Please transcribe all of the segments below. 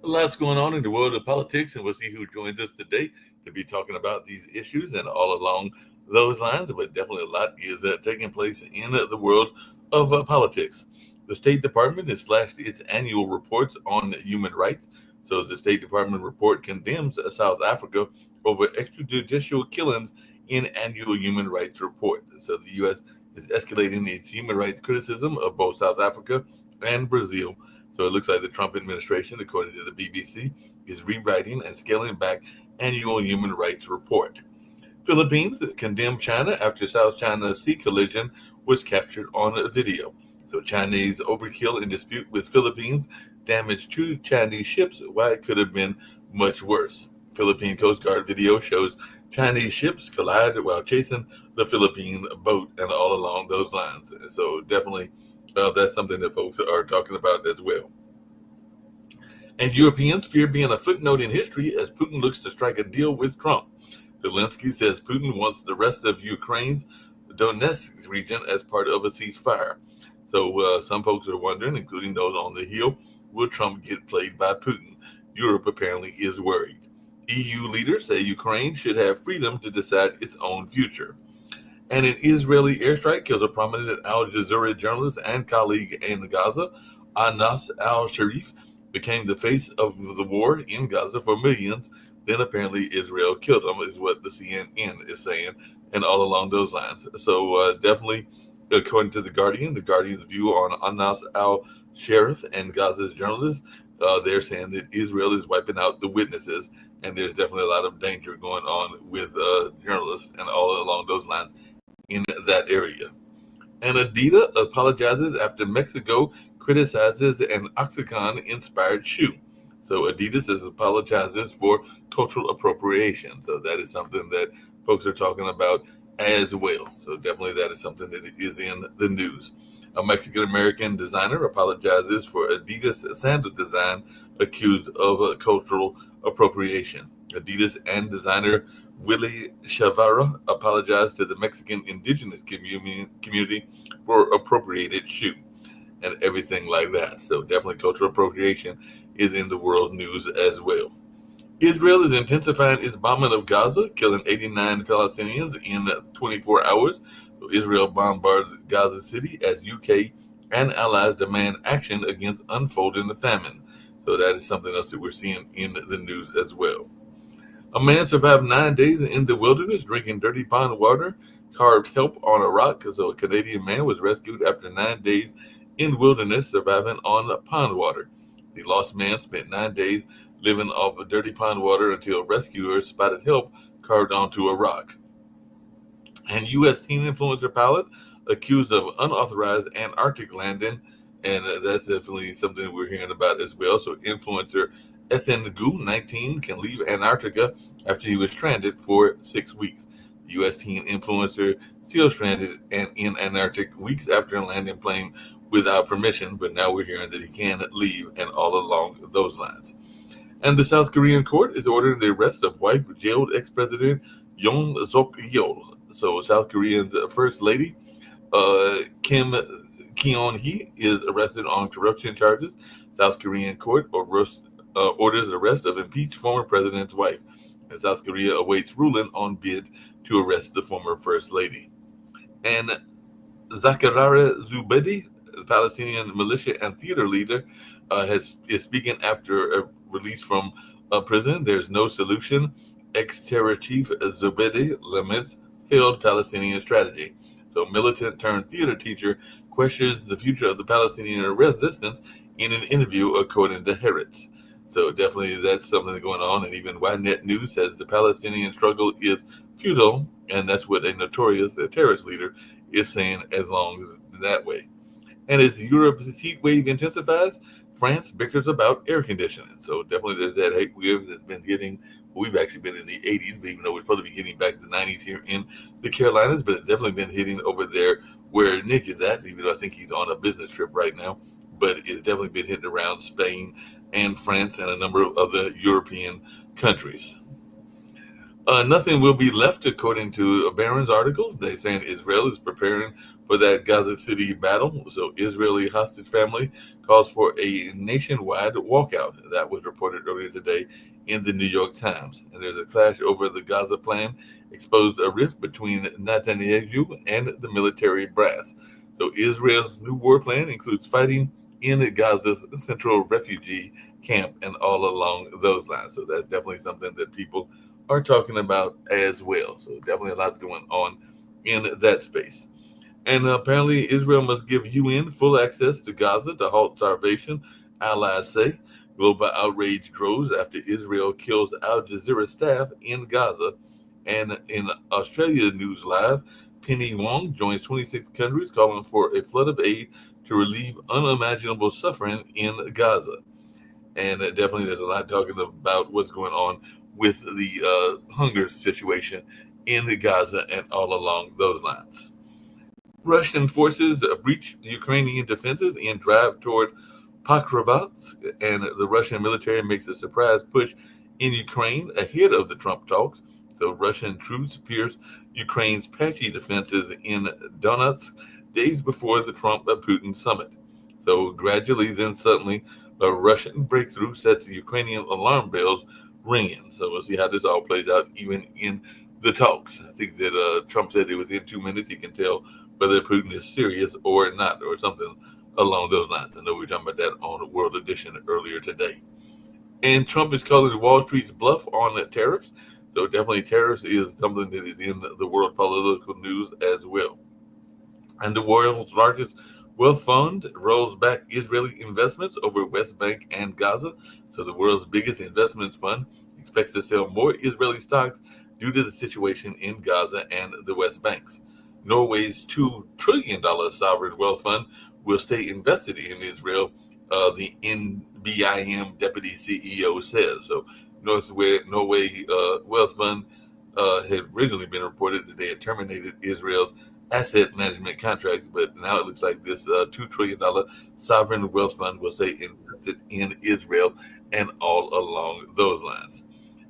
Lots going on in the world of politics, and we'll see who joins us today to be talking about these issues and all along those lines. But definitely a lot is taking place in the world of politics. The State Department has slashed its annual reports on human rights. So the State Department report condemns South Africa over extrajudicial killings in annual human rights report. So the U.S. is escalating its human rights criticism of both South Africa and Brazil. So it looks like the Trump administration, according to the BBC, is rewriting and scaling back annual human rights report. Philippines condemned China after South China Sea collision was captured on video. So Chinese overkill in dispute with Philippines damaged two Chinese ships while it could have been much worse. Philippine Coast Guard video shows Chinese ships collide while chasing the Philippine boat and all along those lines. So definitely that's something that folks are talking about as well. And Europeans fear being a footnote in history as Putin looks to strike a deal with Trump. Zelensky says Putin wants the rest of Ukraine's Donetsk region as part of a ceasefire. So some folks are wondering, including those on the Hill, will Trump get played by Putin? Europe apparently is worried. EU leaders say Ukraine should have freedom to decide its own future. And an Israeli airstrike kills a prominent Al Jazeera journalist and colleague in Gaza. Anas al Sharif became the face of the war in Gaza for millions. Then apparently Israel killed him, is what the CNN is saying, and all along those lines. So definitely, according to the Guardian's view on Anas al Sharif and Gaza's journalists, they're saying that Israel is wiping out the witnesses, and there's definitely a lot of danger going on with journalists and all along those lines in that area. And Adidas apologizes after Mexico criticizes an Oxycontin inspired shoe. So Adidas is apologizing for cultural appropriation. So that is something that folks are talking about as well. So definitely that is something that is in the news. A Mexican American designer apologizes for Adidas sandal design accused of cultural appropriation. Adidas and designer Willie Chavara apologized to the Mexican indigenous community for appropriated shoe and everything like that. So definitely cultural appropriation is in the world news as well. Israel is intensifying its bombing of Gaza, killing 89 Palestinians in 24 hours. So Israel bombards Gaza City as UK and allies demand action against unfolding famine. So that is something else that we're seeing in the news as well. A man survived 9 days in the wilderness drinking dirty pond water, carved help on a rock. So a Canadian man was rescued after 9 days in wilderness surviving on pond water. The lost man spent 9 days living off of dirty pond water until rescuers spotted help carved onto a rock. And U.S. teen influencer pilot accused of unauthorized Antarctic landing, and that's definitely something we're hearing about as well. So influencer Ethan Gu, 19, can leave Antarctica after he was stranded for 6 weeks. The U.S. teen influencer still stranded and in Antarctic weeks after a landing plane without permission, but now we're hearing that he can leave and all along those lines. And the South Korean court is ordering the arrest of wife jailed ex-president Yoon Suk Yeol. So South Korean's first lady, Kim Keon Hee, is arrested on corruption charges. South Korean court orders arrest of impeached former president's wife. And South Korea awaits ruling on bid to arrest the former first lady. And Zakaria Zubedi, the Palestinian militia and theater leader, is speaking after a release from prison. There's no solution. Ex-terror chief Zubedi laments failed Palestinian strategy. So militant turned theater teacher questions the future of the Palestinian resistance in an interview, according to Haaretz. So definitely that's something going on. And even Ynet News says the Palestinian struggle is futile, and that's what a notorious terrorist leader is saying as long as that way. And as Europe's heat wave intensifies, France bickers about air conditioning. So definitely there's that heat wave that's been hitting. We've actually been in the 80s, but even though we're supposed to be getting back to the 90s here in the Carolinas, but it's definitely been hitting over there where Nick is at, even though I think he's on a business trip right now. But it's definitely been hitting around Spain and France and a number of other European countries. Nothing will be left, according to Barron's articles. They're saying Israel is preparing for that Gaza City battle. So Israeli hostage family calls for a nationwide walkout. That was reported earlier today in the New York Times. And there's a clash over the Gaza plan, exposed a rift between Netanyahu and the military brass. So Israel's new war plan includes fighting in Gaza's central refugee camp and all along those lines. So that's definitely something that people are talking about as well. So definitely a lot going on in that space. And apparently, Israel must give UN full access to Gaza to halt starvation, allies say. Global outrage grows after Israel kills Al Jazeera staff in Gaza. And in Australia News Live, Penny Wong joins 26 countries calling for a flood of aid to relieve unimaginable suffering in Gaza. And definitely, there's a lot talking about what's going on with the hunger situation in Gaza and all along those lines. Russian forces breach Ukrainian defenses and drive toward Pakrovsk, and the Russian military makes a surprise push in Ukraine ahead of the Trump talks. So Russian troops pierce Ukraine's patchy defenses in Donetsk days before the Trump-Putin summit. So gradually, then suddenly, a Russian breakthrough sets the Ukrainian alarm bells ringing. So we'll see how this all plays out, even in the talks. I think that Trump said that within 2 minutes he can tell whether Putin is serious or not, or something along those lines. I know we were talking about that on the World Edition earlier today. And Trump is calling Wall Street's bluff on tariffs. So definitely tariffs is something that is in the world political news as well. And the world's largest wealth fund rolls back Israeli investments over West Bank and Gaza. So the world's biggest investments fund expects to sell more Israeli stocks due to the situation in Gaza and the West Banks. Norway's $2 trillion sovereign wealth fund will stay invested in Israel, the NBIM deputy CEO says. So Norway Wealth Fund had originally been reported that they had terminated Israel's asset management contracts, but now it looks like this $2 trillion sovereign wealth fund will stay invested in Israel and all along those lines.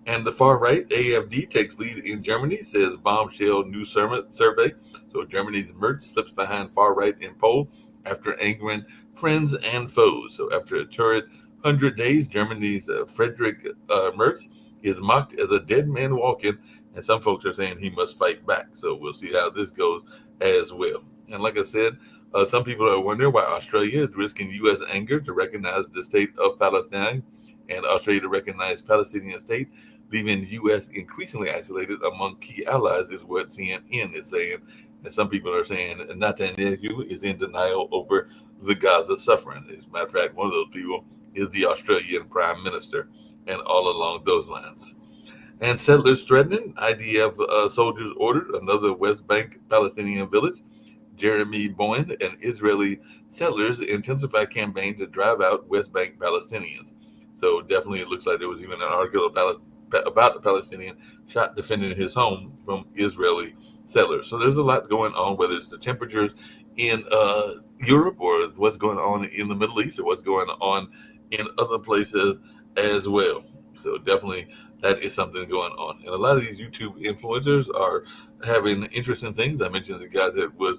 And the far right, AFD, takes lead in Germany, says bombshell new survey. So Germany's Merz slips behind far right in poll after angering friends and foes. So after a torrid 100 days, Germany's Friedrich Merz is mocked as a dead man walking, and some folks are saying he must fight back. So we'll see how this goes as well. And like I said, some people are wondering why Australia is risking U.S. anger to recognize the state of Palestine, and Australia to recognize Palestinian state, leaving U.S. increasingly isolated among key allies, is what CNN is saying. And some people are saying Netanyahu is in denial over the Gaza suffering. As a matter of fact, one of those people is the Australian Prime Minister, and all along those lines. And settlers threatening, IDF soldiers ordered another West Bank Palestinian village. Jeremy Boyne and Israeli settlers intensify campaign to drive out West Bank Palestinians. So definitely it looks like there was even an article about the Palestinian shot defending his home from Israeli settlers. So there's a lot going on, whether it's the temperatures in Europe or what's going on in the Middle East or what's going on in other places as well. So definitely that is something going on. And a lot of these YouTube influencers are having interesting things. I mentioned the guy that was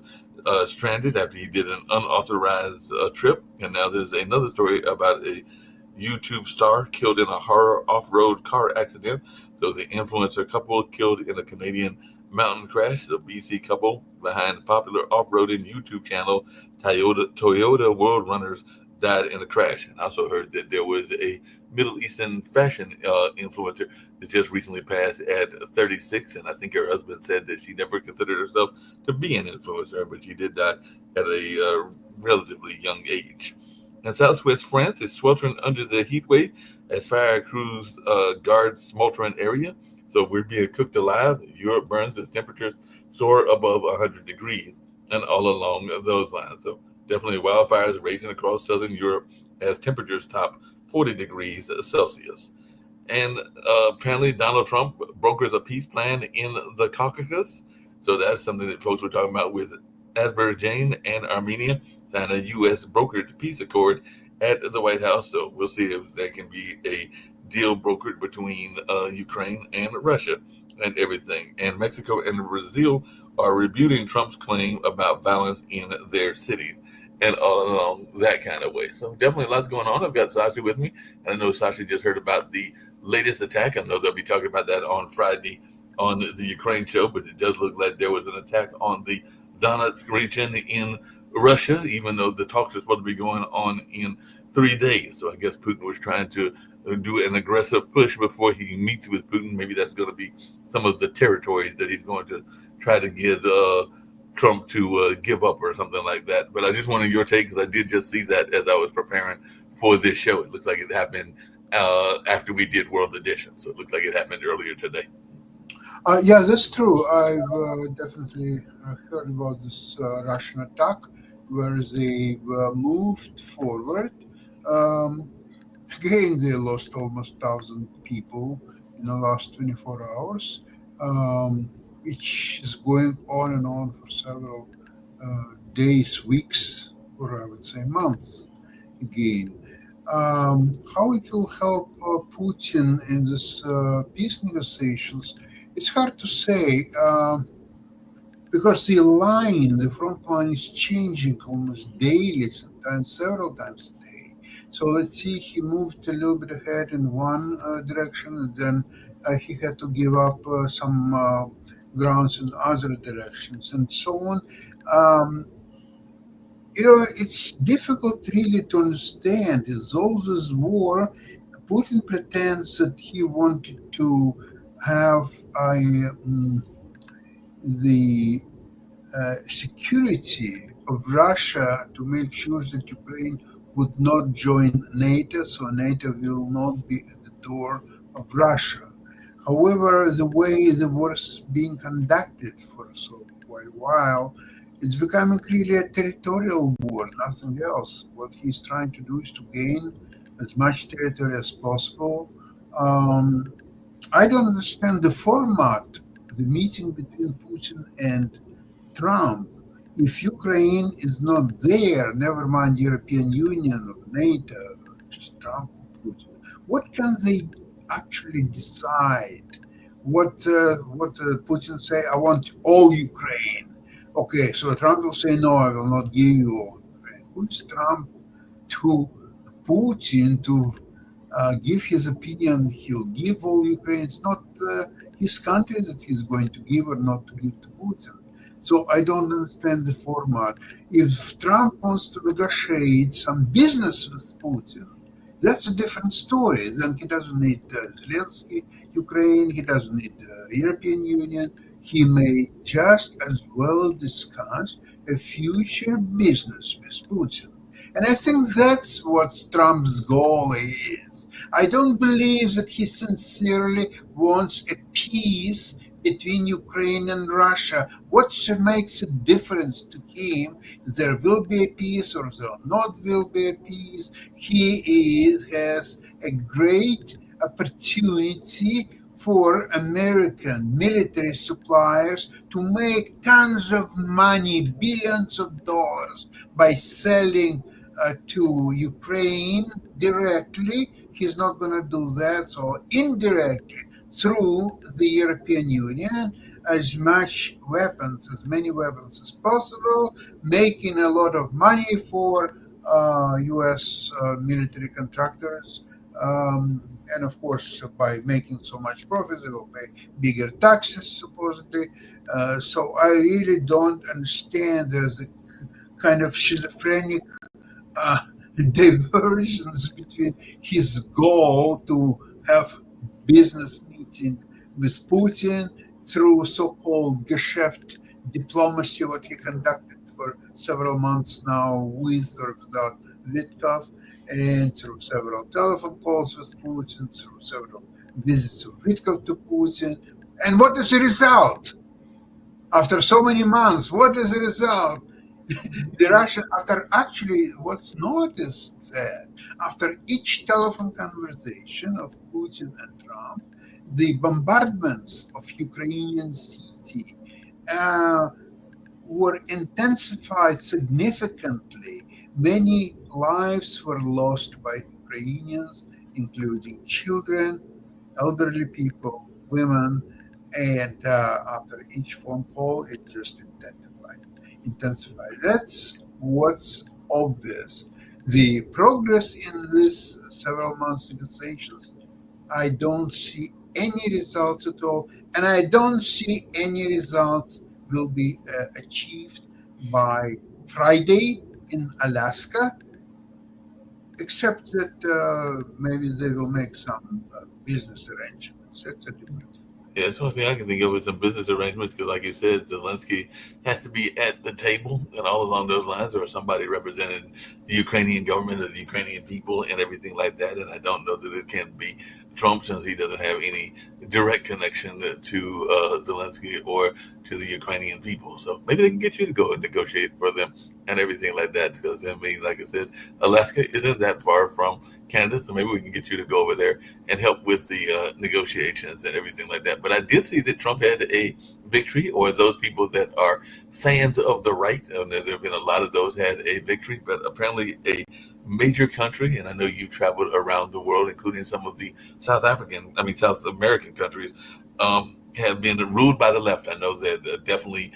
stranded after he did an unauthorized trip. And now there's another story about a YouTube star killed in a horror off-road car accident. So the influencer couple killed in a Canadian mountain crash. The BC couple behind the popular off-roading YouTube channel Toyota World Runners died in a crash. And I also heard that there was a Middle Eastern fashion influencer that just recently passed at 36. And I think her husband said that she never considered herself to be an influencer, but she did die at a relatively young age. And southwest France is sweltering under the heat wave as fire crews guard smoldering area. So we're being cooked alive. Europe burns as temperatures soar above 100 degrees and all along those lines. So definitely wildfires raging across southern Europe as temperatures top 40 degrees Celsius. And apparently Donald Trump brokers a peace plan in the Caucasus. So that's something that folks were talking about with Azerbaijan and Armenia signed a U.S. brokered peace accord at the White House. So we'll see if that can be a deal brokered between Ukraine and Russia and everything. And Mexico and Brazil are rebuting Trump's claim about violence in their cities and all along that kind of way. So definitely lots going on. I've got Sasha with me, and I know Sasha just heard about the latest attack. I know they'll be talking about that on Friday on the Ukraine show, but it does look like there was an attack on the Donetsk region in Russia, even though the talks are supposed to be going on in 3 days. So I guess Putin was trying to do an aggressive push before he meets with Putin. Maybe that's going to be some of the territories that he's going to try to get Trump to give up or something like that. But I just wanted your take because I did just see that as I was preparing for this show. It looks like it happened after we did World Edition, so it looked like it happened earlier today. Yeah, that's true. I've definitely heard about this Russian attack where they moved forward. Um, Again, they lost almost 1,000 people in the last 24 hours, which is going on and on for several days, weeks, or I would say months again. How it will help Putin in this peace negotiations, it's hard to say. Because the front line is changing almost daily, sometimes several times a day. So let's see, he moved a little bit ahead in one direction, and then he had to give up some grounds in other directions, and so on. Um, it's difficult really to understand. Is all this war? Putin pretends that he wanted to have the security of Russia to make sure that Ukraine would not join NATO, so NATO will not be at the door of Russia. However, the way the war is being conducted for so quite a while, it's becoming really a territorial war, nothing else. What he's trying to do is to gain as much territory as possible. Um, I don't understand the format, the meeting between Putin and Trump. If Ukraine is not there, never mind European Union or NATO, just Trump and Putin, what can they actually decide? What Putin say? I want all Ukraine. Okay, so Trump will say no, I will not give you all Ukraine. Who is Trump to Putin to give his opinion? He'll give all Ukraine. It's not his country that he's going to give or not to give to Putin. So I don't understand the format. If Trump wants to negotiate some business with Putin, that's a different story. Then he doesn't need Zelensky, Ukraine. He doesn't need the European Union. He may just as well discuss a future business with Putin. And I think that's what Trump's goal is. I don't believe that he sincerely wants a peace between Ukraine and Russia. What makes a difference to him if there will be a peace or there not will be a peace? Has a great opportunity for American military suppliers to make tons of money, billions of dollars, by selling to Ukraine directly. He's not going to do that. So indirectly, through the European Union, as many weapons as possible, making a lot of money for U.S. Military contractors. And of course, by making so much profit, they will pay bigger taxes, supposedly. So I really don't understand. There's a kind of schizophrenic uh, diversions between his goal to have business meeting with Putin through so-called Geschäft diplomacy, what he conducted for several months now with or without Witkov, and through several telephone calls with Putin, through several visits of Witkov to Putin. And what is the result? After so many months, what is the result? The Russian, after actually, what's noticed that after each telephone conversation of Putin and Trump, the bombardments of Ukrainian city uh, were intensified significantly. Many lives were lost by Ukrainians, including children, elderly people, women. And after each phone call, it just intensifies. That's what's obvious. The progress in this several months negotiations, I don't see any results at all, and I don't see any results will be achieved by Friday in Alaska, except that maybe they will make some business arrangements. That's a difference. Yeah, that's one thing I can think of is some business arrangements because, like you said, Zelensky has to be at the table and all along those lines, or somebody representing the Ukrainian government or the Ukrainian people and everything like that. And I don't know that it can be Trump since he doesn't have any direct connection to Zelensky or to the Ukrainian people. So maybe they can get you to go and negotiate for them and everything like that. Because I mean, like I said, Alaska isn't that far from Canada, so maybe we can get you to go over there and help with the negotiations and everything like that. But I did see that Trump had a victory, or those people that are fans of the right, and there have been a lot of those had a victory. But apparently, a major country, and I know you traveled around the world, including some of the South American countries. Have been ruled by the left. I know that definitely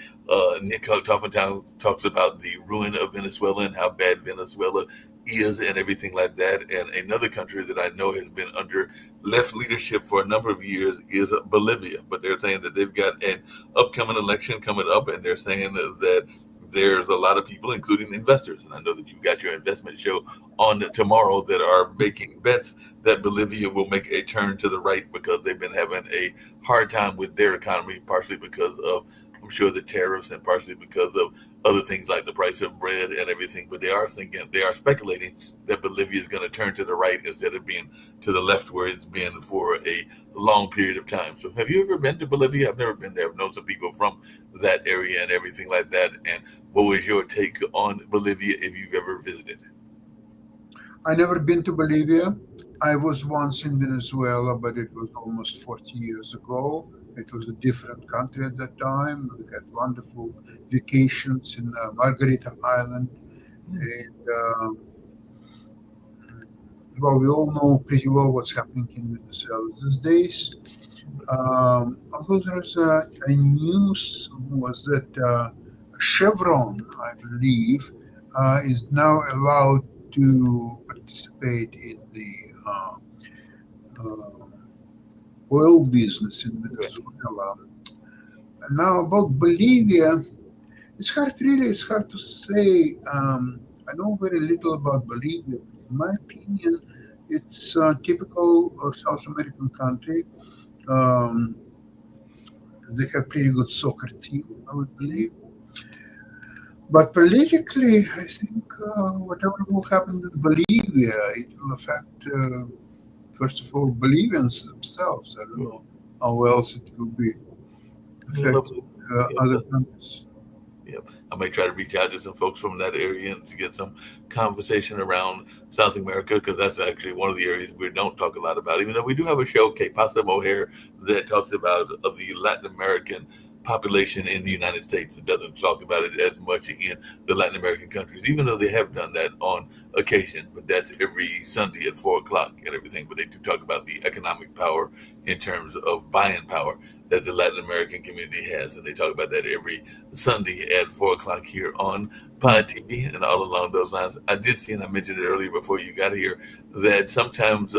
Nick Toffentown talks about the ruin of Venezuela and how bad Venezuela is and everything like that. And another country that I know has been under left leadership for a number of years is Bolivia. But they're saying that they've got an upcoming election coming up, and they're saying that there's a lot of people, including investors. And I know that you've got your investment show on tomorrow that are making bets that Bolivia will make a turn to the right because they've been having a hard time with their economy, partially because of, I'm sure, the tariffs and partially because of other things like the price of bread and everything. But they are speculating that Bolivia is going to turn to the right instead of being to the left where it's been for a long period of time. So have you ever been to Bolivia? I've never been there. I've known some people from that area and everything like that. And what was your take on Bolivia if you've ever visited? I never been to Bolivia. I was once in Venezuela, but it was almost 40 years ago. It was a different country at that time. We had wonderful vacations in Margarita Island. And, well, we all know pretty well what's happening in Venezuela these days. Although there's a news was that Chevron, I believe, is now allowed to participate in the uh, oil business in Venezuela. And now about Bolivia, it's hard to say. I know very little about Bolivia. In my opinion, it's a typical South American country. Um, they have pretty good soccer team, I would believe. But politically, I think whatever will happen in Bolivia, it will affect, first of all, Bolivians themselves. I don't know how else it will be affect other countries. Yep. I may try to reach out to some folks from that area and to get some conversation around South America because that's actually one of the areas we don't talk a lot about. Even though we do have a show, Kate Pasta Mohair, that talks about of the Latin American population in the United States. It doesn't talk about it as much in the Latin American countries, even though they have done that on occasion. But that's every Sunday at 4 o'clock and everything. But they do talk about the economic power in terms of buying power that the Latin American community has, and they talk about that every Sunday at 4 o'clock here on Pod TV and all along those lines. I did see, and I mentioned it earlier before you got here, that sometimes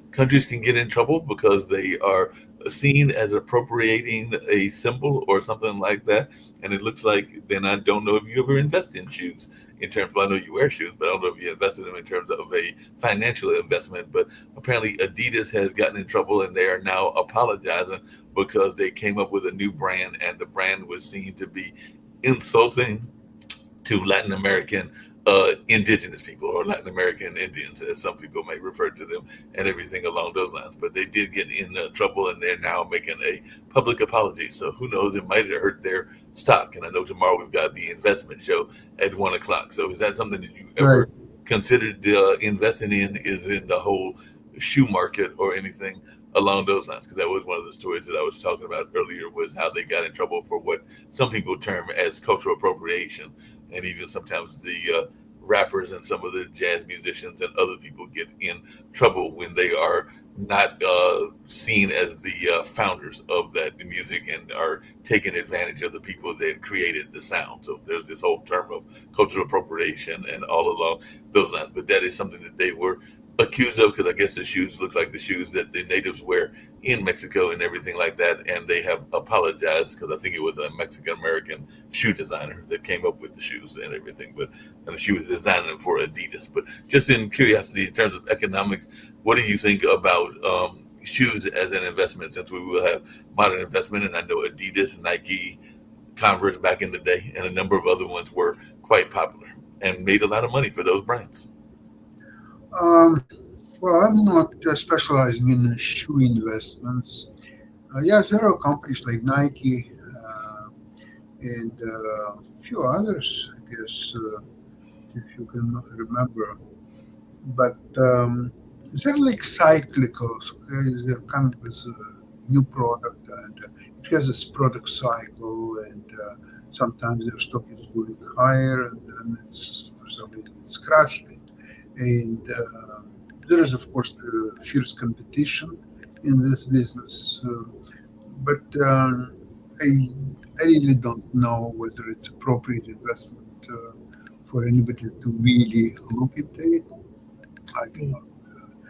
countries can get in trouble because they are seen as appropriating a symbol or something like that. And it looks like then I don't know if you ever invest in shoes in terms of, I know you wear shoes, but I don't know if you invested in them in terms of a financial investment. But apparently Adidas has gotten in trouble and they are now apologizing because they came up with a new brand and the brand was seen to be insulting to Latin American indigenous people or Latin American Indians, as some people may refer to them, and everything along those lines. But they did get in trouble, and they're now making a public apology. So who knows? It might have hurt their stock. And I know tomorrow we've got the investment show at 1 o'clock. So is that something that you Right. ever considered investing in? Is in the whole shoe market or anything along those lines? Because that was one of the stories that I was talking about earlier, was how they got in trouble for what some people term as cultural appropriation, and even sometimes the rappers and some of the jazz musicians and other people get in trouble when they are not seen as the founders of that music and are taking advantage of the people that created the sound. So there's this whole term of cultural appropriation and all along those lines. But that is something that they were accused of, because I guess the shoes look like the shoes that the natives wear in Mexico and everything like that. And they have apologized, because I think it was a Mexican American shoe designer that came up with the shoes and everything. But and she was designing them for Adidas. But just in curiosity, in terms of economics, what do you think about shoes as an investment, since we will have modern investment? And I know Adidas, Nike, Converse back in the day, and a number of other ones were quite popular and made a lot of money for those brands. Um, well, I'm not specializing in shoe investments. Yes, there are companies like Nike and a few others, I guess, if you can remember. But they're like cyclicals. Okay? They're coming with a new product, and it has this product cycle, and sometimes their stock is going higher, and then it's for some reason it's crashing. And there is, of course, fierce competition in this business. But I, I really don't know whether it's appropriate investment for anybody to really look into it. I cannot.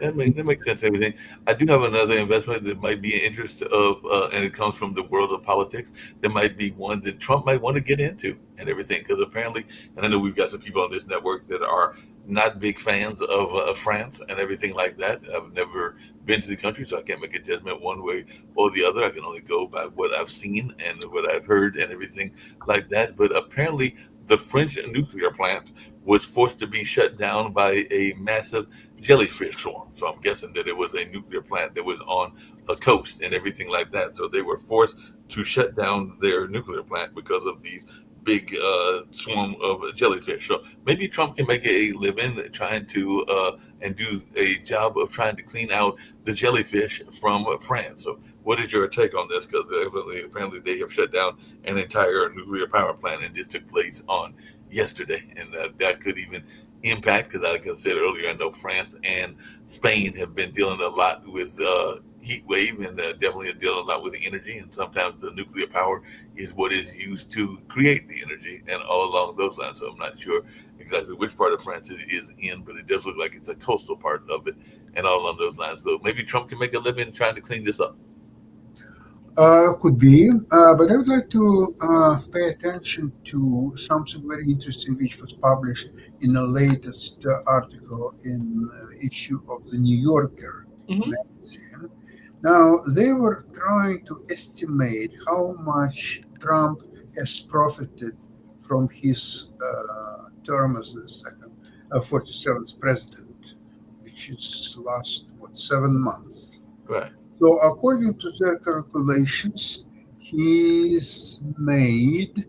That makes sense. Everything. I do have another investment that might be an interest of, and it comes from the world of politics. There might be one that Trump might want to get into and everything, because apparently, and I know we've got some people on this network that are not big fans of France and everything like that. I've never been to the country, so I can't make a judgment one way or the other. I can only go by what I've seen and what I've heard and everything like that. But apparently, the French nuclear plant was forced to be shut down by a massive jellyfish swarm. So I'm guessing that it was a nuclear plant that was on a coast and everything like that. So they were forced to shut down their nuclear plant because of these big swarm of jellyfish. So maybe Trump can make a living trying to and do a job of trying to clean out the jellyfish from France. So what is your take on this? Because apparently they have shut down an entire nuclear power plant, and this took place on yesterday, and that could even impact, because like I said earlier, I know France and Spain have been dealing a lot with heat wave, and definitely dealing a lot with the energy, and sometimes the nuclear power is what is used to create the energy and all along those lines. So I'm not sure exactly which part of France it is in, but it does look like it's a coastal part of it and all along those lines. So maybe Trump can make a living trying to clean this up. Could be, but I would like to pay attention to something very interesting which was published in the latest article in issue of the New Yorker Hmm. magazine. Now, they were trying to estimate how much Trump has profited from his term as the second 47th president, which is last, what, 7 months. Right. So, according to their calculations, he's made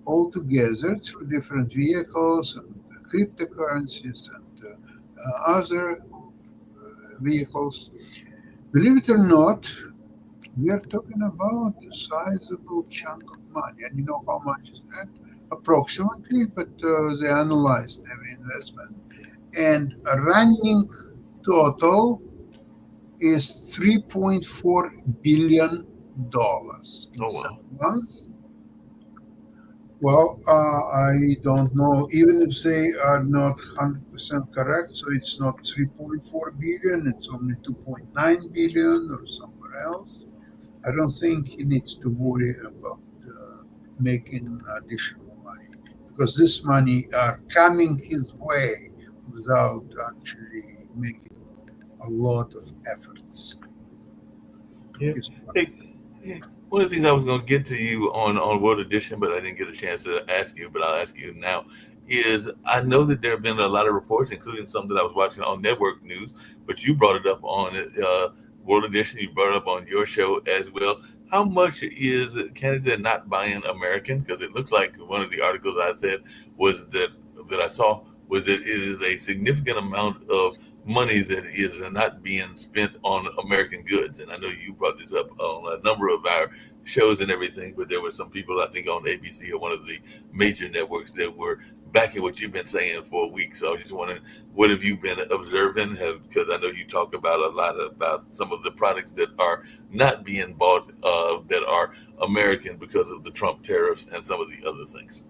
altogether through different vehicles and cryptocurrencies and other vehicles. Believe it or not, we are talking about a sizable chunk of money. And you know how much is that? Approximately, but they analyzed every investment. And a running total is $3.4 billion in Oh some wow. months. Well, I don't know, even if they are not 100% correct, so it's not 3.4 billion, it's only 2.9 billion or somewhere else. I don't think he needs to worry about making additional money, because this money are coming his way without actually making a lot of efforts to Yeah. his part. Hey, yeah. One of the things I was going to get to you on World Edition, but I didn't get a chance to ask you, but I'll ask you now, is I know that there have been a lot of reports, including some that I was watching on network news, but you brought it up on World Edition, you brought it up on your show as well. How much is Canada not buying American? Because it looks like one of the articles I said was that I saw was that it is a significant amount of money that is not being spent on American goods. And I know you brought this up on a number of our shows and everything, but there were some people, I think, on ABC or one of the major networks that were back at what you've been saying for a week. So I just wondering, what have you been observing? Because I know you talk about a lot about some of the products that are not being bought that are American because of the Trump tariffs and some of the other things.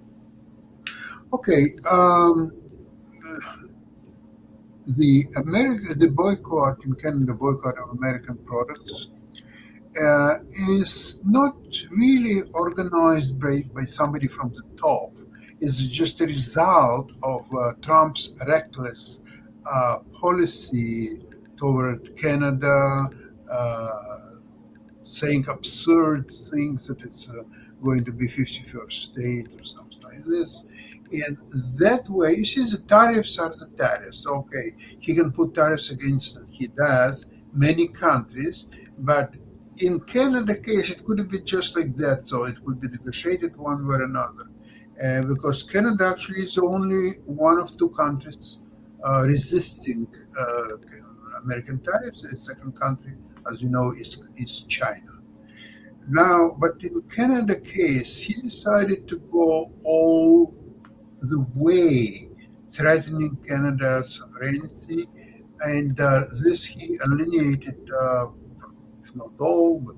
Okay, the boycott in Canada, boycott of American products, uh, is not really organized by somebody from the top. It's just a result of Trump's reckless policy toward Canada, saying absurd things that it's going to be 51st state or something like this. And that way, you see, the tariffs are the tariffs. Okay, he can put tariffs against, he does, many countries, but in Canada case, it could be just like that. So it could be negotiated one way or another. Because Canada actually is only one of two countries resisting American tariffs. The second country, as you know, is China. Now, but in Canada case, he decided to go all the way, threatening Canada's sovereignty, and this he alienated, if not all, but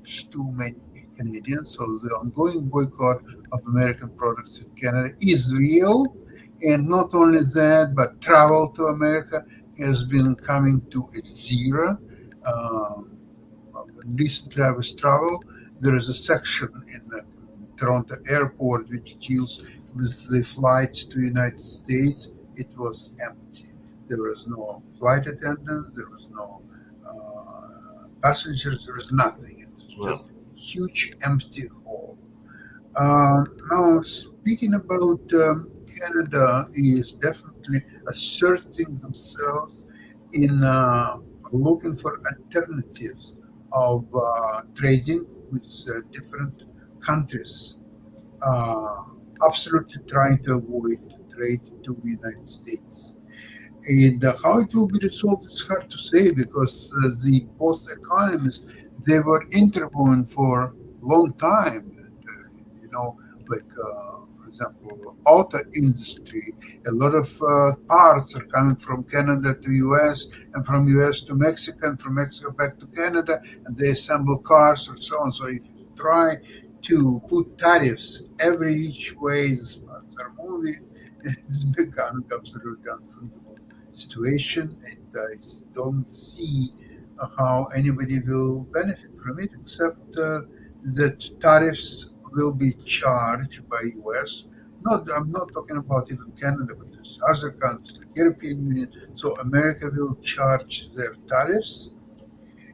too many Canadians. So the ongoing boycott of American products in Canada is real, and not only that, but travel to America has been coming to a zero. Um, Recently, I was travel. There is a section in the Toronto airport which deals with the flights to United States. It was empty. There was no flight attendants. There was no passengers. There was nothing. It was Well, just a huge empty hall. Now, speaking about Canada, is definitely asserting themselves in looking for alternatives of trading with different countries, uh, absolutely trying to avoid trade to the United States. And how it will be resolved is hard to say because the both economies they were interwoven for a long time. And, like for example, auto industry. A lot of parts are coming from Canada to U.S. and from U.S. to Mexico and from Mexico back to Canada, and they assemble cars and so on. So if you try to put tariffs every each way these parts are moving, it's become absolutely unthinkable situation, and I don't see how anybody will benefit from it except that tariffs will be charged by US. Not, I'm not talking about even Canada, but there's other countries like European Union. So America will charge their tariffs,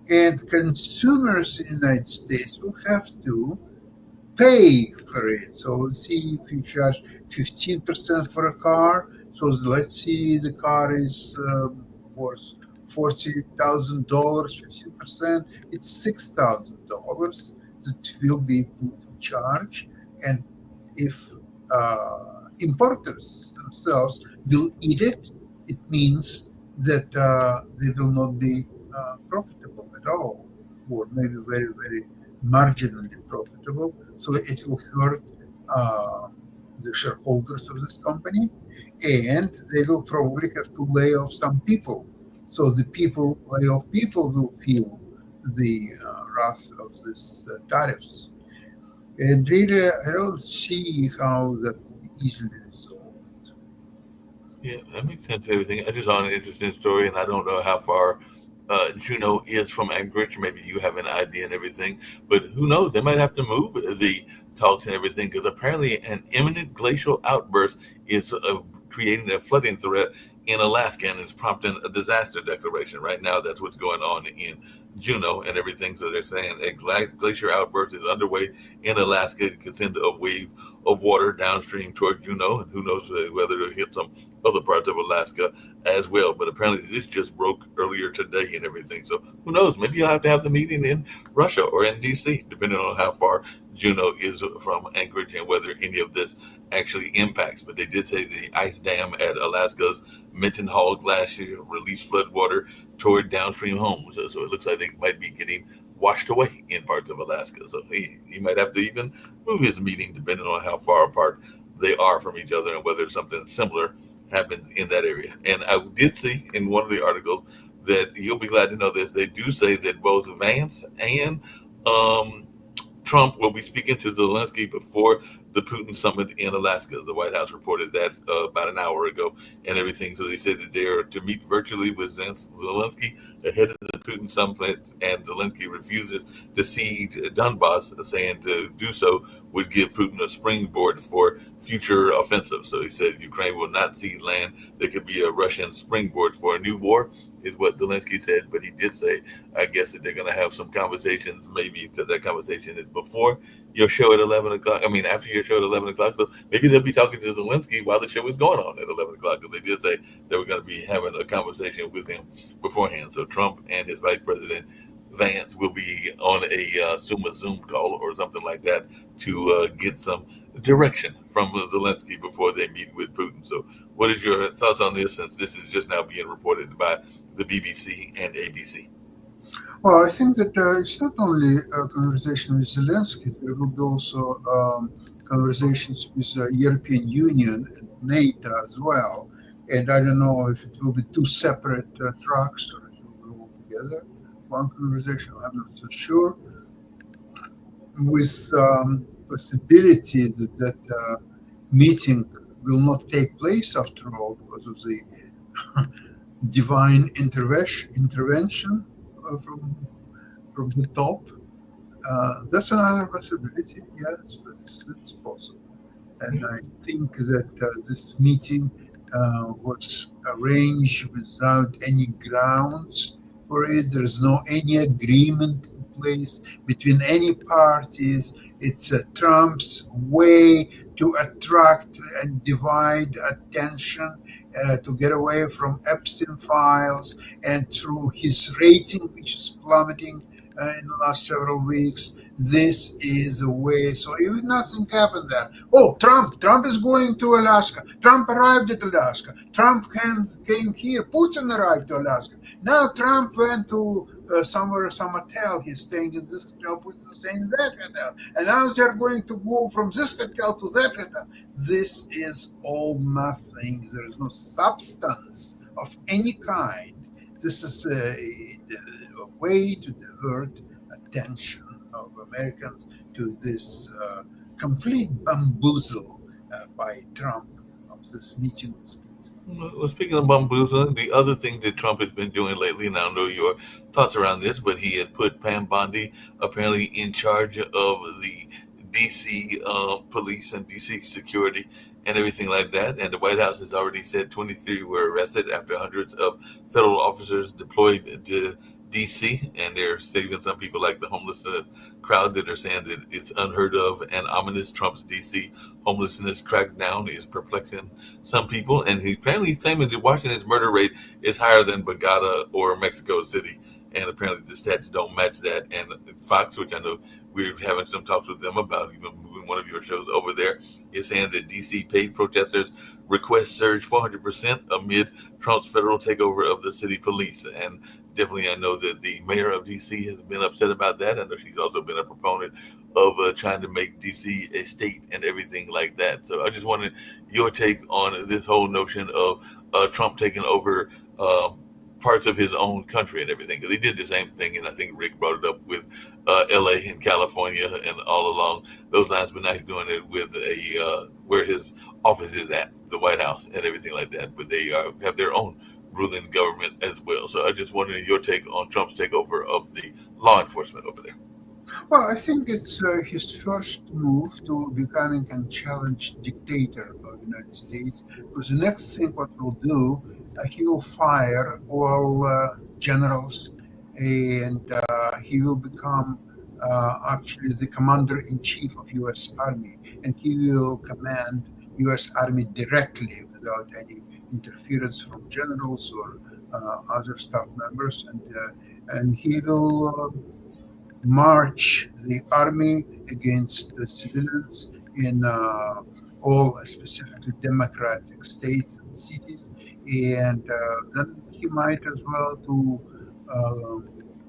and consumers in the United States will have to pay for it. So let's see if you charge 15% for a car. So let's see the car is worth $40,000, 15%, it's $6,000 that will be put in charge. And if importers themselves will eat it, it means that they will not be profitable at all, or maybe very, very marginally profitable. So it will hurt uh, the shareholders of this company, and they will probably have to lay off some people. So the people lay off people will feel the wrath of these tariffs. And really, I don't see how that will be easily resolved. yeah, that makes sense. Everything. I just saw an interesting story, and I don't know how far Juneau is from Anchorage. Maybe you have an idea and everything, but who knows? They might have to move the talks and everything because apparently an imminent glacial outburst is creating a flooding threat in Alaska and is prompting a disaster declaration. Right now, that's what's going on in Juneau and everything. So they're saying a glacier outburst is underway in Alaska. It could send a wave of water downstream toward Juneau, and who knows whether it'll hit some other parts of Alaska as well. But apparently, this just broke earlier today and everything. So who knows? Maybe you'll have to have the meeting in Russia or in DC, depending on how far Juneau is from Anchorage and whether any of this actually impacts. But they did say the ice dam at Alaska's Mendenhall Glacier released flood water toward downstream homes. So it looks like they might be getting washed away in parts of Alaska. So he might have to even move his meeting depending on how far apart they are from each other and whether something similar happens in that area. And I did see in one of the articles that you'll be glad to know this. They do say that both Vance and um, Trump will be speaking to Zelensky before the Putin summit in Alaska. The White House reported that about an hour ago and everything. So they said that they are to meet virtually with Zelensky ahead of the Putin summit, and Zelensky refuses to cede Donbass, saying to do so would give Putin a springboard for future offensives. So he said Ukraine will not cede land. There could be a Russian springboard for a new war, is what Zelensky said. But he did say, I guess, that they're going to have some conversations, maybe because that conversation is before your show at 11 o'clock. I mean, after your show at 11 o'clock. So maybe they'll be talking to Zelensky while the show is going on at 11 o'clock. Because they did say they were going to be having a conversation with him beforehand. So Trump and his vice president Vance will be on a Zoom call or something like that to get some direction from Zelensky before they meet with Putin. So, what is your thoughts on this? Since this is just now being reported by the BBC and ABC. Well, I think that it's not only a conversation with Zelensky, there will be also conversations with the European Union and NATO as well. And I don't know if it will be two separate tracks or it will be all together. One conversation, I'm not so sure. With possibilities that meeting will not take place after all because of the divine intervention from the top. That's another possibility. Yes, that's possible. And I think that this meeting was arranged without any grounds for it. There is no any agreement in place between any parties. It's Trump's way to attract and divide attention, to get away from Epstein files, and through his rating, which is plummeting in the last several weeks. This is a way. So if nothing happened there, oh, Trump is going to Alaska. Trump arrived at Alaska. Trump came here. Putin arrived to Alaska. Now Trump went to somewhere, some hotel. He's staying in this hotel. Putin is staying in that hotel. And now they're going to go from this hotel to that hotel. This is all nothing. There is no substance of any kind. This is a way to divert attention of Americans to this complete bamboozle by Trump of this meeting with Putin. Well, speaking of bamboozling, the other thing that Trump has been doing lately, and I don't know your thoughts around this, but he had put Pam Bondi apparently in charge of the DC police and DC security and everything like that. And the White House has already said 23 were arrested after hundreds of federal officers deployed to DC, and they're saving some people like the homelessness crowd that are saying that it's unheard of and ominous. Trump's DC homelessness crackdown is perplexing some people, and he apparently he's claiming that Washington's murder rate is higher than Bogota or Mexico City, and apparently the stats don't match that. And Fox, which I know we're having some talks with them about, even moving one of your shows over there, is saying that DC paid protesters requests surged 400% amid Trump's federal takeover of the city police. And definitely, I know that the mayor of DC has been upset about that. I know she's also been a proponent of trying to make DC a state and everything like that. So I just wanted your take on this whole notion of Trump taking over parts of his own country and everything. Because he did the same thing, and I think Rick brought it up with LA and California and all along those lines, but now he's doing it with a where his office is at, the White House and everything like that. But they have their own ruling government as well. So I just wanted your take on Trump's takeover of the law enforcement over there. Well, I think it's his first move to becoming a unchallenged dictator of the United States. Because the next thing what he'll do, he will fire all generals, and he will become actually the commander-in-chief of U.S. Army, and he will command U.S. Army directly without any interference from generals or other staff members, and he will march the army against the civilians in all specifically democratic states and cities, and then he might as well to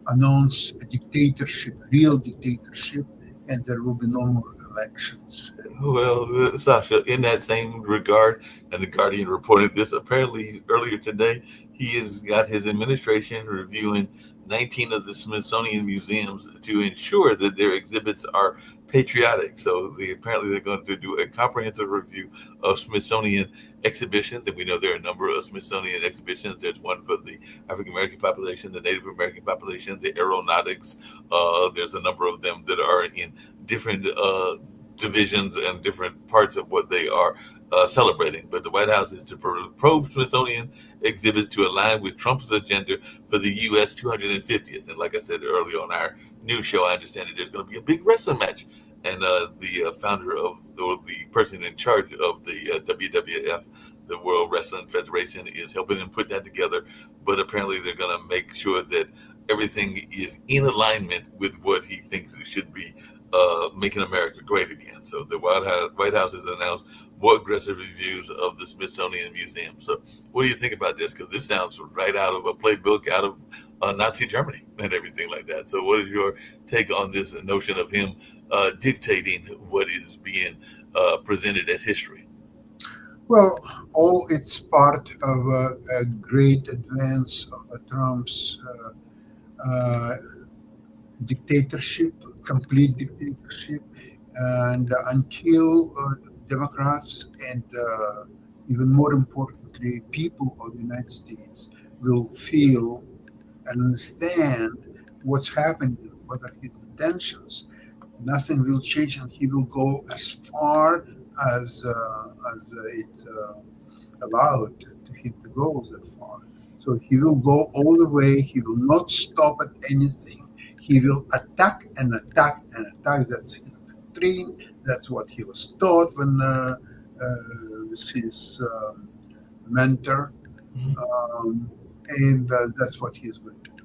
announce a dictatorship, real dictatorship, and there will be no more elections. Well, Sasha, in that same regard, and the Guardian reported this apparently earlier today, he has got his administration reviewing 19 of the Smithsonian museums to ensure that their exhibits are patriotic. So apparently they're going to do a comprehensive review of Smithsonian exhibitions, and we know there are a number of Smithsonian exhibitions. There's one for the African American population, the Native American population, the aeronautics. There's a number of them that are in different divisions and different parts of what they are celebrating. But the White House is to probe Smithsonian exhibits to align with Trump's agenda for the U.S. 250th. And like I said earlier on our news show, I understand that there's going to be a big wrestling match. And the founder of, or the person in charge of the WWF, the World Wrestling Federation, is helping them put that together. But apparently they're going to make sure that everything is in alignment with what he thinks it should be, making America great again. So the White House has announced more aggressive reviews of the Smithsonian Museum. So what do you think about this? Because this sounds right out of a playbook out of Nazi Germany and everything like that. So what is your take on this notion of him dictating what is being presented as history? Well, all it's part of a great advance of Trump's uh, dictatorship, complete dictatorship, and until Democrats and even more importantly, people of the United States will feel and understand what's happening, what are his intentions, nothing will change, and he will go as far as it allowed to hit the goals that far. So he will go all the way. He will not stop at anything. He will attack and attack and attack. That's his doctrine. That's what he was taught when his mentor, Mhm. um, and that's what he is going to do.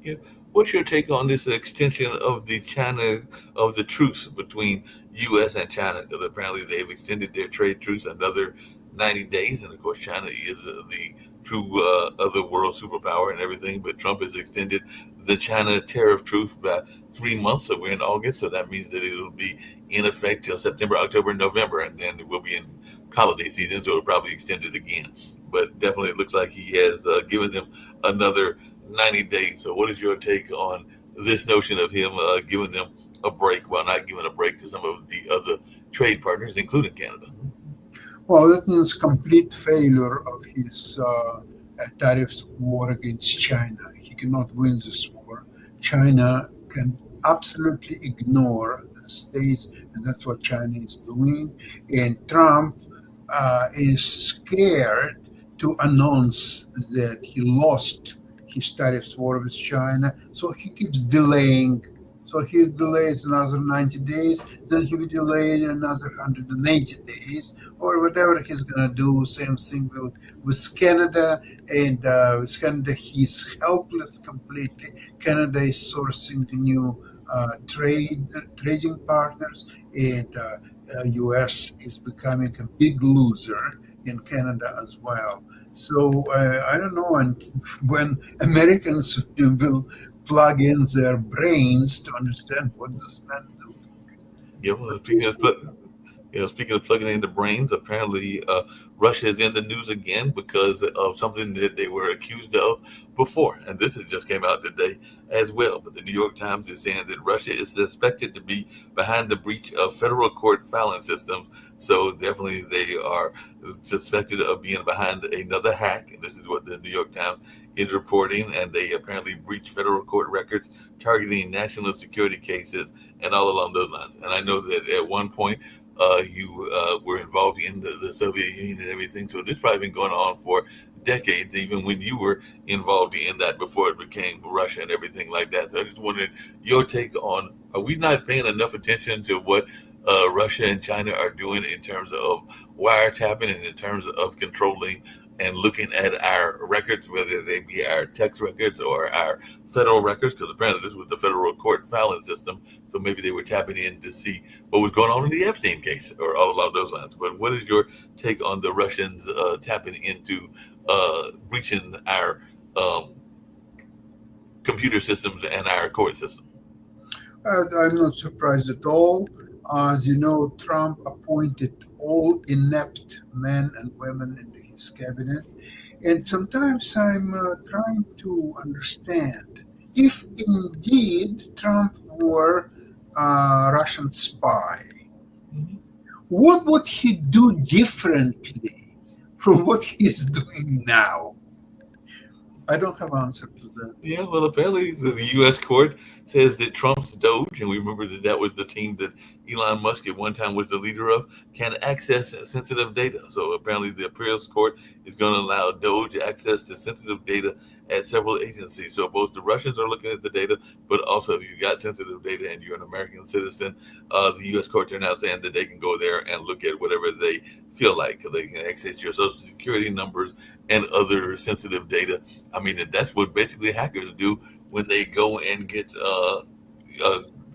Yeah. What's your take on this extension of the China of the truce between U.S. and China? Because apparently they've extended their trade truce another 90 days, and of course China is the true other world superpower and everything. But Trump has extended the China tariff truce by 3 months. So we're in August, so that means that it will be in effect till September, October, and November, and then we'll be in holiday season, so it'll probably extend it again. But definitely, it looks like he has given them another 90 days. So, what is your take on this notion of him giving them a break while not giving a break to some of the other trade partners, including Canada? Well, that means complete failure of his tariffs war against China. He cannot win this war. China can absolutely ignore the states, and that's what China is doing. And Trump is scared to announce that he lost his tariffs war with China, so he keeps delaying. So he delays another 90 days, then he will delay another 180 days, or whatever he's going to do. Same thing with Canada. And with Canada, he's helpless completely. Canada is sourcing the new trading partners, and U.S. is becoming a big loser in Canada as well. So I don't know when Americans will plug in their brains to understand what this man do. Yeah, But well, we'll speaking of see. speaking of plugging into brains, apparently Russia is in the news again because of something that they were accused of before, and this has just came out today as well. But the New York Times is saying that Russia is suspected to be behind the breach of federal court filing systems. So definitely they are suspected of being behind another hack, and this is what the New York Times is reporting. And they apparently breached federal court records targeting national security cases and all along those lines. And I know that at one point you were involved in the Soviet Union and everything. So this probably been going on for decades, even when you were involved in that before it became Russia and everything like that. So I just wondered your take on: are we not paying enough attention to what Russia and China are doing in terms of wiretapping and in terms of controlling and looking at our records, whether they be our text records or our federal records? Because apparently this was the federal court filing system, so maybe they were tapping in to see what was going on in the Epstein case or all along those lines. But what is your take on the Russians tapping into breaching our um, computer systems and our court system? I'm not surprised at all. As you know, Trump appointed all inept men and women into his cabinet. And sometimes I'm trying to understand if indeed Trump were a Russian spy, Mhm. what would he do differently from what he's doing now? I don't have answer to that. Yeah, well, apparently the U.S. court says that Trump's Doge, and we remember that that was the team that Elon Musk at one time was the leader of, can access sensitive data. So apparently the appeals court is going to allow Doge access to sensitive data at several agencies. So both the Russians are looking at the data, but also if you got sensitive data and you're an American citizen, the U.S. courts are now saying that they can go there and look at whatever they feel like. They can access your social security numbers and other sensitive data. I mean, that's what basically hackers do when they go and get uh,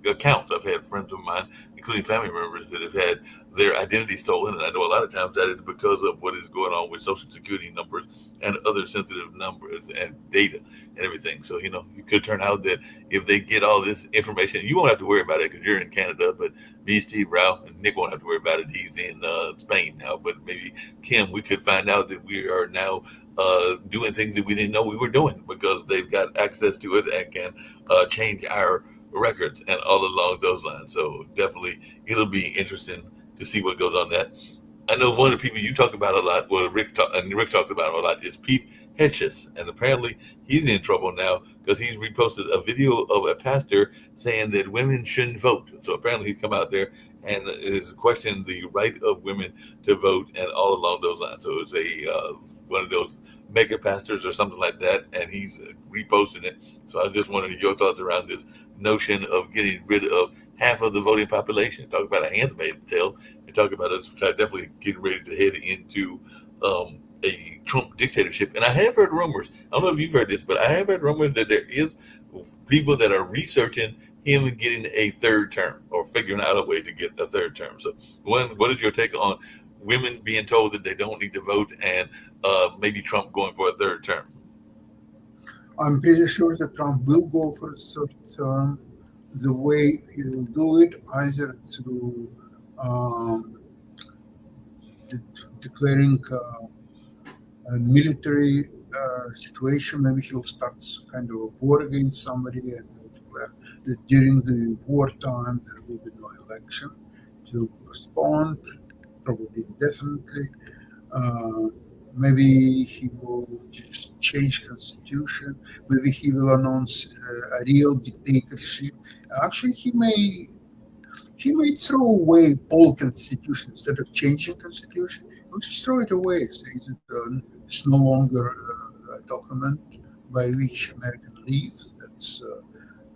accounts. I've had friends of mine, including family members, that have had their identity stolen, and I know a lot of times that is because of what is going on with social security numbers and other sensitive numbers and data and everything. So you could turn out that if they get all this information, you won't have to worry about it because you're in Canada. But me, Steve, Ralph, and Nick won't have to worry about it. He's in Spain now. But maybe Kim, we could find out that we are now doing things that we didn't know we were doing because they've got access to it and can change our records and all along those lines. So definitely, it'll be interesting to see what goes on that. I know one of the people you talk about a lot, well, Rick talks about a lot, is Pete Hedges, and apparently he's in trouble now because he's reposted a video of a pastor saying that women shouldn't vote. So apparently he's come out there and is questioning the right of women to vote and all along those lines. So it's a one of those mega pastors or something like that, and he's reposting it. So I just wanted your thoughts around this notion of getting rid of half of the voting population. Talk about a handmaid's tale, and talk about us definitely getting ready to head into a Trump dictatorship. And I have heard rumors. I don't know if you've heard this, but I have heard rumors that there is people that are researching him getting a third term or figuring out a way to get a third term. So, what is your take on women being told that they don't need to vote and maybe Trump going for a third term? I'm pretty sure that Trump will go for a third term. The way he will do it, either through um, declaring a military situation. Maybe he'll start kind of a war against somebody and will declare that during the wartime there will be no election. It will postpone, probably indefinitely. Uh, Maybe he will just change constitution. Maybe he will announce a real dictatorship. Actually, he may throw away all constitution instead of changing constitution. He'll just throw it away. Say that it's no longer a document by which American lives. That's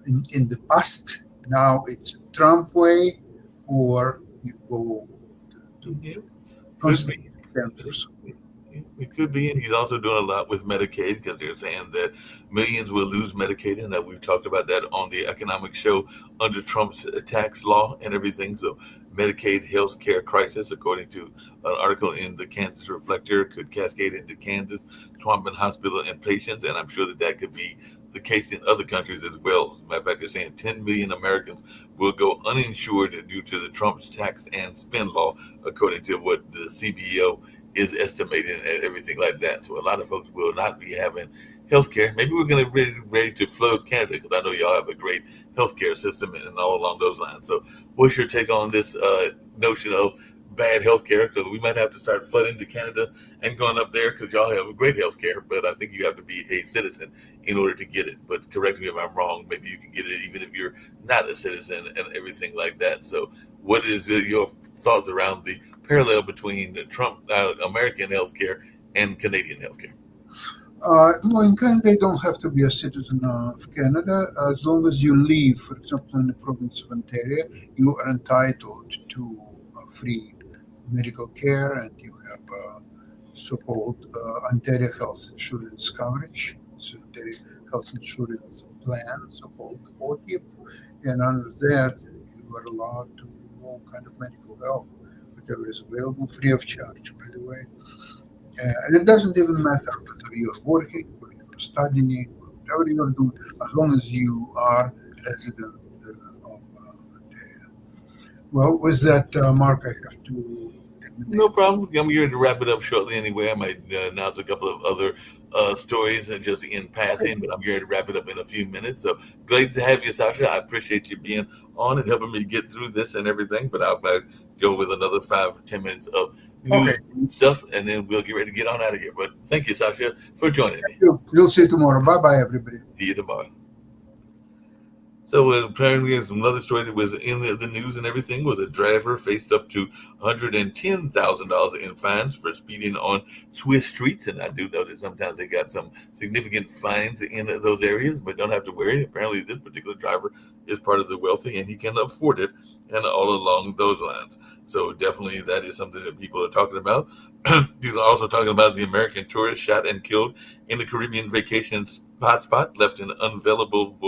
in the past. Now it's a Trump way, or you go to Yeah, could constitutional be. centers. It could be, and he's also doing a lot with Medicaid because they're saying that millions will lose Medicaid, and that we've talked about that on the economic show under Trump's tax law and everything. So, Medicaid health care crisis, according to an article in the Kansas Reflector, could cascade into Kansas, Swampin Hospital and patients, and I'm sure that that could be the case in other countries as well. As a matter of fact, they're saying 10 million Americans will go uninsured due to the Trump's tax and spend law, according to what the CBO is estimated and everything like that. So a lot of folks will not be having health care. Maybe we're going to be ready to flood Canada because I know y'all have a great healthcare system and all along those lines. So what's your take on this notion of bad healthcare? Because we might have to start flooding to Canada and going up there because y'all have great healthcare, but I think you have to be a citizen in order to get it. But correct me if I'm wrong. Maybe you can get it even if you're not a citizen and everything like that. So what is your thoughts around the parallel between the Trump American healthcare and Canadian healthcare? No, in Canada, you don't have to be a citizen of Canada. As long as you live, for example, in the province of Ontario, you are entitled to free medical care, and you have so-called Ontario Health Insurance coverage. It's Ontario Health Insurance Plan, so-called OHIP, and under that, you are allowed to all kind of medical help, whatever is available, free of charge, by the way. And it doesn't even matter whether you're working or you're studying or whatever you're doing, as long as you are a resident of Well, with that, Mark, I have to No terminate. problem. I'm here to wrap it up shortly anyway. I might announce a couple of other stories and just in passing, but I'm here to wrap it up in a few minutes. So great to have you, Sasha. I appreciate you being on and helping me get through this and everything. But I'll go with another 5 or 10 minutes of Okay, news stuff, and then we'll get ready to get on out of here. But thank you, Sasha, for joining me. we'll see you tomorrow. Bye bye, everybody. See you tomorrow. So apparently, some another story that was in the news and everything was a driver faced up to $110,000 in fines for speeding on Swiss streets. And I do know that sometimes they got some significant fines in those areas, but don't have to worry. Apparently, this particular driver is part of the wealthy and he can afford it, and all along those lines. So definitely, that is something that people are talking about. People are also talking about the American tourist shot and killed in the Caribbean vacation hotspot, left an unfillable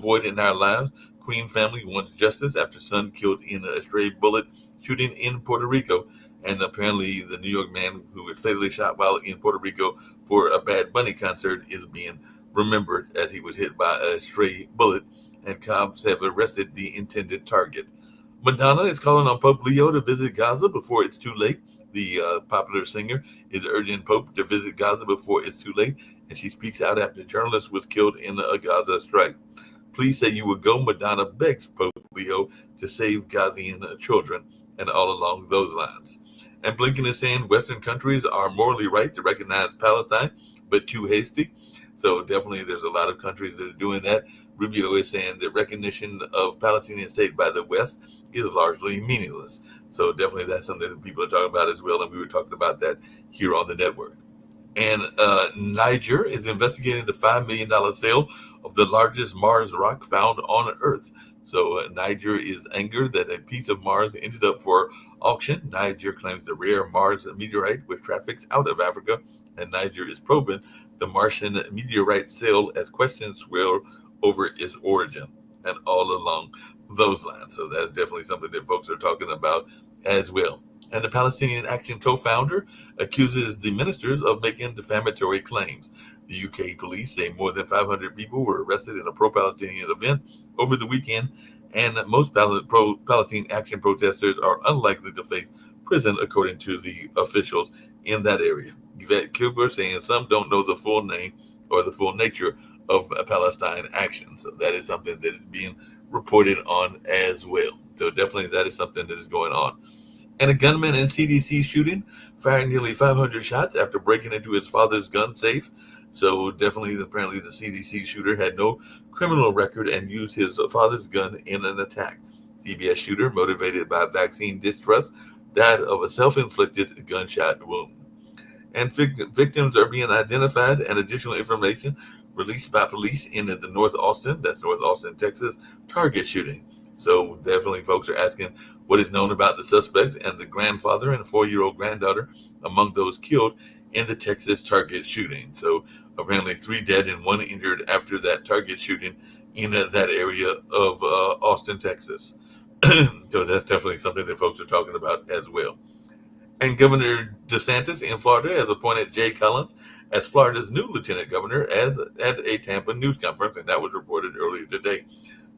void in our lives. Queen family wants justice after son killed in a stray bullet shooting in Puerto Rico. And apparently, the New York man who was fatally shot while in Puerto Rico for a Bad Bunny concert is being remembered as he was hit by a stray bullet, and cops have arrested the intended target. Madonna is calling on Pope Leo to visit Gaza before it's too late. The popular singer is urging Pope to visit Gaza before it's too late, and she speaks out after a journalist was killed in a Gaza strike. Please say you will go. Madonna begs Pope Leo to save Ghazian children, and all along those lines. And Blinken is saying Western countries are morally right to recognize Palestine, but too hasty. So definitely there's a lot of countries that are doing that. Rubio is saying the recognition of Palestinian state by the West is largely meaningless. So definitely that's something that people are talking about as well, and we were talking about that here on the network. And Niger is investigating the $5 million sale of the largest Mars rock found on Earth. So Niger is angered that a piece of Mars ended up for auction. Niger claims the rare Mars meteorite was trafficked out of Africa, and Niger is probing the Martian meteorite sale as questions swirl over its origin and all along those lines. So that's definitely something that folks are talking about as well. And the Palestinian Action co-founder accuses the ministers of making defamatory claims. The UK police say more than 500 people were arrested in a pro-Palestinian event over the weekend, and most pro-Palestine Action protesters are unlikely to face prison, according to the officials in that area. Yvette Kilburn saying some don't know the full name or the full nature of Palestine Action. So that is something that is being reported on as well. So definitely that is something that is going on. And a gunman in CDC shooting fired nearly 500 shots after breaking into his father's gun safe. So definitely, apparently, the CDC shooter had no criminal record and used his father's gun in an attack. CBS shooter, motivated by vaccine distrust, died of a self-inflicted gunshot wound. And victims are being identified, and additional information released by police in the North Austin, that's North Austin, Texas, Target shooting. So definitely folks are asking what is known about the suspect and the grandfather and 4-year-old granddaughter among those killed in the Texas Target shooting. So apparently 3 dead and 1 injured after that Target shooting in that area of Austin, Texas. So that's definitely something that folks are talking about as well. And Governor DeSantis in Florida has appointed Jay Collins as Florida's new lieutenant governor as at a Tampa news conference, and that was reported earlier today.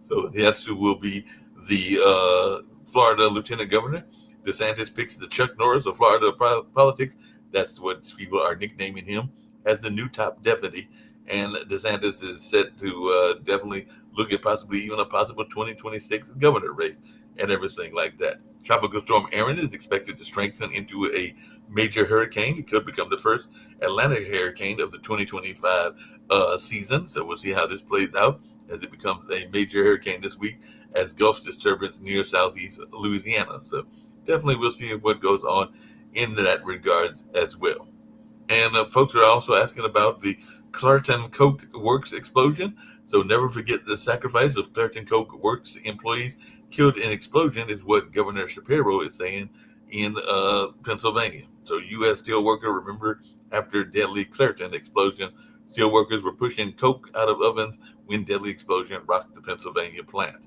So that's who will be the Florida lieutenant governor. DeSantis picks the Chuck Norris of Florida politics. That's what people are nicknaming him as the new top deputy. And DeSantis is set to definitely look at possibly even a possible 2026 governor race and everything like that. Tropical storm Erin is expected to strengthen into a major hurricane. It could become the first Atlantic hurricane of the 2025 season. So we'll see how this plays out as it becomes a major hurricane this week as Gulf disturbance near southeast Louisiana. So definitely we'll see what goes on in that regards as well. And folks are also asking about the Clarton Coke Works explosion. So never forget the sacrifice of Clarton Coke Works employees killed in explosion is what Governor Shapiro is saying in Pennsylvania. So U.S. steelworker, remember after deadly Clarton explosion, steelworkers were pushing coke out of ovens when deadly explosion rocked the Pennsylvania plant.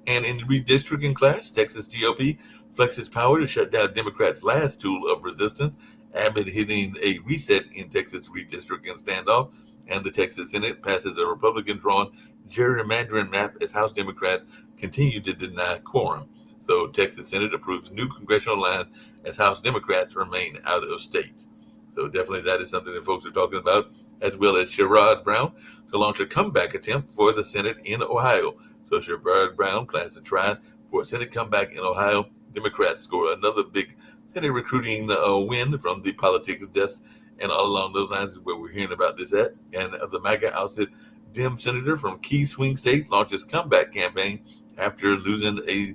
And in the redistricting clash, Texas GOP flexes power to shut down Democrats' last tool of resistance, Abbott hitting a reset in Texas redistricting standoff, and the Texas Senate passes a Republican-drawn gerrymandering map as House Democrats continue to deny quorum. So Texas Senate approves new congressional lines as House Democrats remain out of state. So definitely that is something that folks are talking about, as well as Sherrod Brown to launch a comeback attempt for the Senate in Ohio. So Sherrod Brown plans to try for a Senate comeback in Ohio. Democrats score another big Senate recruiting win from the politics desk, and all along those lines is where we're hearing about this at. And the MAGA ousted Dem senator from key swing state launches comeback campaign after losing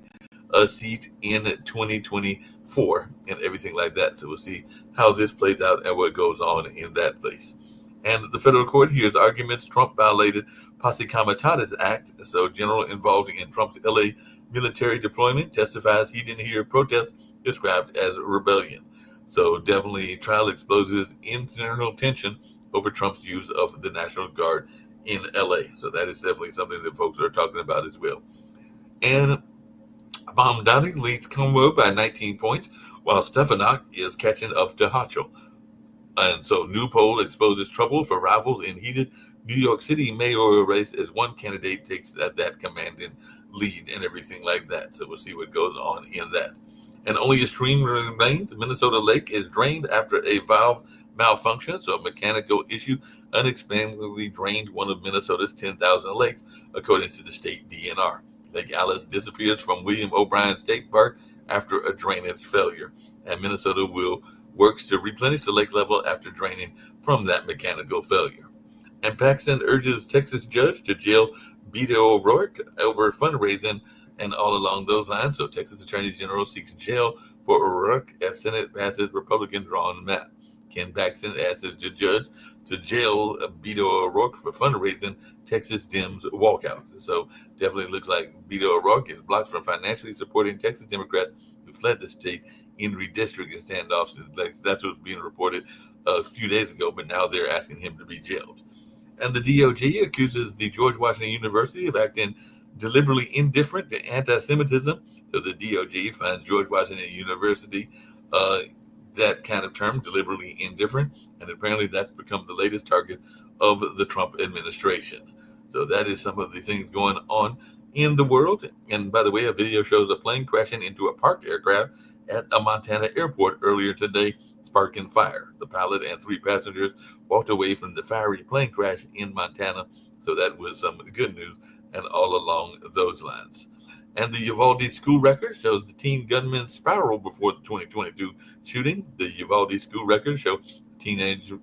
a seat in 2024 and everything like that. So we'll see how this plays out and what goes on in that place. And the federal court hears arguments Trump violated Posse Comitatus Act. So general involved in Trump's LA military deployment testifies he didn't hear protests described as rebellion. So definitely trial exposes internal tension over Trump's use of the National Guard in LA. So that is definitely something that folks are talking about as well. And Bomdani leads Convo by 19 points, while Stefanik is catching up to Hochul. And so new poll exposes trouble for rivals in heated New York City mayoral race as one candidate takes that commanding lead and everything like that. So we'll see what goes on in that. And only a stream remains. Minnesota Lake is drained after a valve malfunction. So a mechanical issue unexpectedly drained one of Minnesota's 10,000 lakes, according to the state DNR. Lake Alice disappears from William O'Brien State Park after a drainage failure. And Minnesota works to replenish the lake level after draining from that mechanical failure. And Paxton urges Texas judge to jail Beto O'Rourke over fundraising and all along those lines. So Texas Attorney General seeks jail for O'Rourke as Senate passes Republican-drawn map. Ken Paxton asks the judge to jail Beto O'Rourke for fundraising Texas Dems walkout. So definitely looks like Beto O'Rourke is blocked from financially supporting Texas Democrats who fled the state in redistricting standoffs. That's what's being reported a few days ago, but now they're asking him to be jailed. And the DOJ accuses the George Washington University of acting deliberately indifferent to anti-Semitism. So the DOJ finds George Washington University that kind of term, deliberately indifferent, and apparently that's become the latest target of the Trump administration. So that is some of the things going on in the world. And by the way, a video shows a plane crashing into a parked aircraft at a Montana airport earlier today, sparking fire. The pilot and 3 passengers walked away from the fiery plane crash in Montana. So that was some good news and all along those lines. And the Uvalde school record shows the teen gunman spiral before the 2022 shooting. The Uvalde school record shows teenage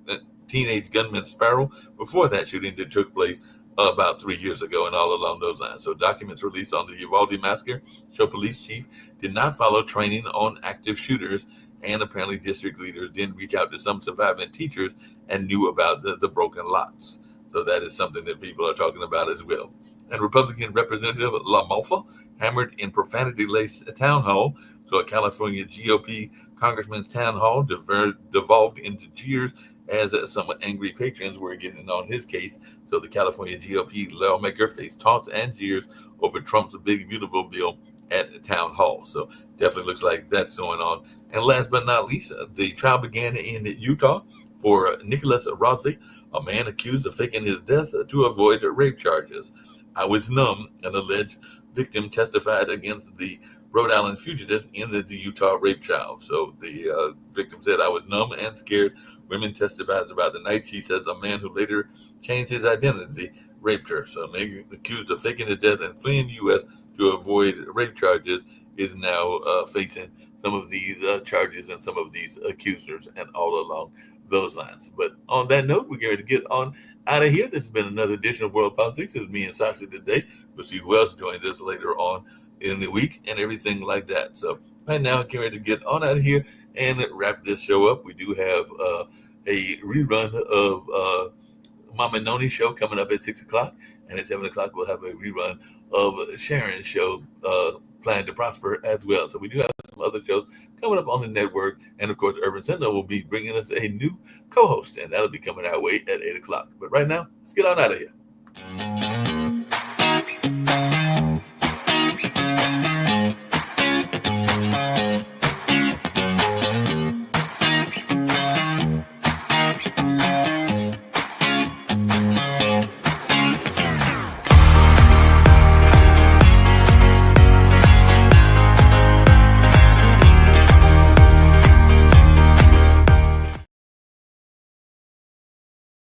gunman spiral before that shooting that took place about 3 years ago and all along those lines. So documents released on the Uvalde massacre show police chief did not follow training on active shooters, and apparently district leaders didn't reach out to some surviving teachers and knew about the broken locks. So that is something that people are talking about as well. And Republican Representative LaMalfa hammered in profanity-laced town hall. So a California GOP congressman's town hall devolved into jeers as some angry patrons were getting on his case. So the California GOP lawmaker faced taunts and jeers over Trump's Big Beautiful bill at the town hall. So definitely looks like that's going on. And last but not least, the trial began in Utah for Nicholas Rossi, a man accused of faking his death to avoid rape charges. I was numb, an alleged victim testified against the Rhode Island fugitive in the Utah rape trial. So the victim said, I was numb and scared. Women testifies about the night. She says a man who later changed his identity raped her. So a man accused of faking his death and fleeing the U.S. to avoid rape charges is now facing some of these charges and some of these accusers and all along those lines. But on that note, we're going to get on out of here. This has been another edition of World Politics. It's me and Sasha today. We'll see who else joins us later on in the week and everything like that. So right now, I'm getting ready to get on out of here and wrap this show up. We do have a rerun of Mama Noni's show coming up at 6 o'clock. And at 7 o'clock, we'll have a rerun of Sharon's show, Plan to Prosper, as well. So we do have some other shows coming up on the network. And, of course, Urban Sentinel will be bringing us a new co-host, and that'll be coming our way at 8 o'clock. But right now, let's get on out of here.